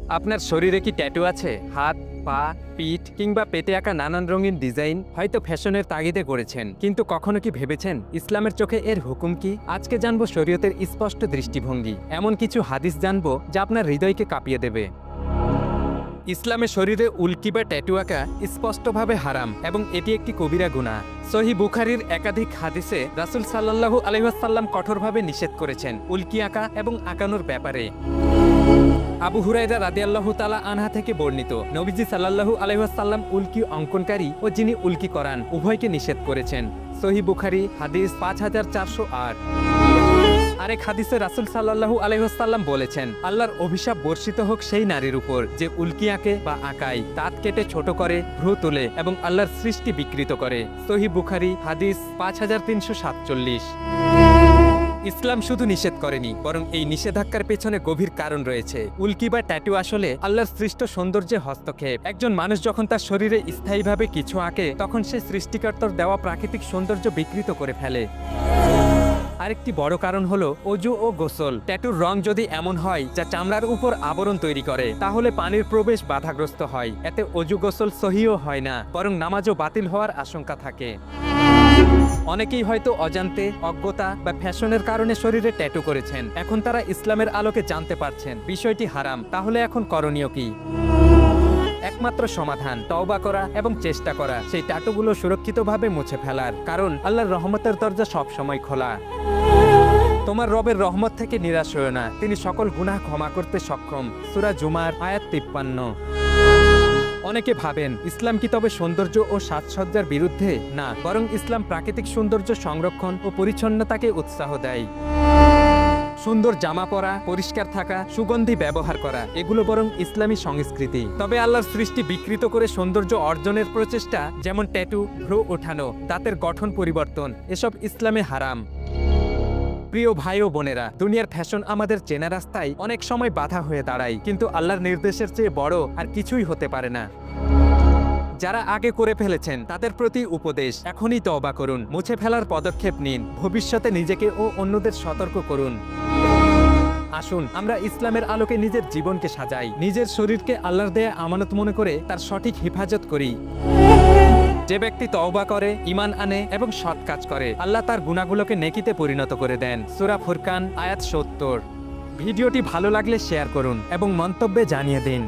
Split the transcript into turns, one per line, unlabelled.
আপনার শরীরে কি ট্যাটু আছে? হাত, পা, পিঠ কিংবা পেটে আঁকা নানান রঙিন ডিজাইন হয়তো ফ্যাশনের তাগিদে করেছেন, কিন্তু কখনো কি ভেবেছেন ইসলামের চোখে এর হুকুম কি? আজকে জানবো শরীয়তের স্পষ্ট দৃষ্টিভঙ্গি, এমন কিছু হাদিস জানবো যা আপনার হৃদয়কে কাঁপিয়ে দেবে। ইসলামে শরীরে উল্কি বা ট্যাটু আঁকা স্পষ্টভাবে হারাম এবং এটি একটি কবিরা গুনাহ। সহিহ বুখারীর একাধিক হাদিসে রাসূল সাল্লাল্লাহু আলাইহি ওয়াসাল্লাম কঠোরভাবে নিষেধ করেছেন উল্কি আঁকা এবং আঁকানোর ব্যাপারে। আবু হুরায়রা রাদিয়াল্লাহু তাআলা আনহা থেকে বর্ণিত, নবীজি সাল্লাল্লাহু আলাইহি ওয়াসাল্লাম উল্কি অঙ্কনকারী ও যিনি উল্কি করান উভয়কে নিষেধ করেছেন। সহিহ বুখারী হাদিস 5408। আরেক হাদিসে রাসূল সাল্লাল্লাহু আলাইহি ওয়াসাল্লাম বলেছেন, আল্লাহর অভিশাপ বর্ষিত হোক সেই নারীর উপর যে উল্কি আঁকে বা আঁকায়, দাঁত কেটে ছোট করে, ভ্রু তোলে এবং আল্লাহর সৃষ্টি বিকৃত করে। সহিহ বুখারী হাদিস 5347। ইসলাম শুধু নিষেধ করেনি, বরং এই নিষেধাজ্ঞার পেছনে গভীর কারণ রয়েছে। উল্কি বা ট্যাটু আসলে আল্লাহর সৃষ্ট সৌন্দর্যে হস্তক্ষেপ। একজন মানুষ যখন তার শরীরে স্থায়ীভাবে কিছু আঁকে, তখন সে সৃষ্টিকর্তার দেওয়া প্রাকৃতিক সৌন্দর্য বিকৃত করে ফেলে। আরেকটি বড় কারণ হলো অজু ও গোসল। ট্যাটুর রং যদি এমন হয় যা চামড়ার উপর আবরণ তৈরি করে, তাহলে পানির প্রবেশ বাধাগ্রস্ত হয়। এতে অজু গোসল সহিও হয় না, বরং নামাজও বাতিল হওয়ার আশঙ্কা থাকে। অনেকেই হয়তো অজান্তে, অজ্ঞতা বা ফ্যাশনের কারণে শরীরে ট্যাটু করেছেন। এখন তারা ইসলামের আলোকে জানতে পারছেন বিষয়টি হারাম। তাহলে এখন করণীয় কি? একমাত্র সমাধান তওবা করা এবং চেষ্টা করা সেই ট্যাটুগুলো সুরক্ষিতভাবে মুছে ফেলার, কারণ আল্লাহর রহমতের দরজা সব সময় খোলা। তোমার রবের রহমত থেকে নিরাশ হয়ো না, তিনি সকল গুনাহ ক্ষমা করতে সক্ষম। সূরা জুমার আয়াত 53। অনেকে ভাবেন ইসলাম কি তবে সৌন্দর্য ও সাজসজ্জার বিরুদ্ধে? না, বরং ইসলাম প্রাকৃতিক সৌন্দর্য সংরক্ষণ ও পরিচ্ছন্নতাকে উৎসাহ দেয়। সুন্দর জামা পরা, পরিষ্কার থাকা, সুগন্ধি ব্যবহার করা, এগুলো বরং ইসলামী সংস্কৃতি। তবে আল্লাহর সৃষ্টি বিকৃত করে সৌন্দর্য অর্জনের প্রচেষ্টা, যেমন ট্যাটু, ভ্রু ওঠানো, দাঁতের গঠন পরিবর্তন, এসব ইসলামে হারাম। প্রিয় ভাই ও বোনেরা, দুনিয়ার ফ্যাশন আমাদের চেনা রাস্তায় অনেক সময় বাধা হয়ে দাঁড়ায়, কিন্তু আল্লাহর নির্দেশের চেয়ে বড় আর কিছুই হতে পারে না। যারা আগে করে ফেলেছেন তাদের প্রতি উপদেশ, এখনই তওবা করুন, মুছে ফেলার পদক্ষেপ নিন, ভবিষ্যতে নিজেকে ও অন্যদের সতর্ক করুন। আসুন আমরা ইসলামের আলোকে নিজের জীবনকে সাজাই, নিজের শরীরকে আল্লাহর দেয়া আমানত মনে করে তার সঠিক হেফাজত করি। যে ব্যক্তি তওবা করে, ঈমান আনে এবং সৎ কাজ করে, আল্লাহ তার গুনাহগুলোকে নেকিতে পরিণত করে দেন। সূরা ফুরকান আয়াত 70। ভিডিওটি ভালো লাগলে শেয়ার করুন এবং মন্তব্যে জানিয়ে দিন।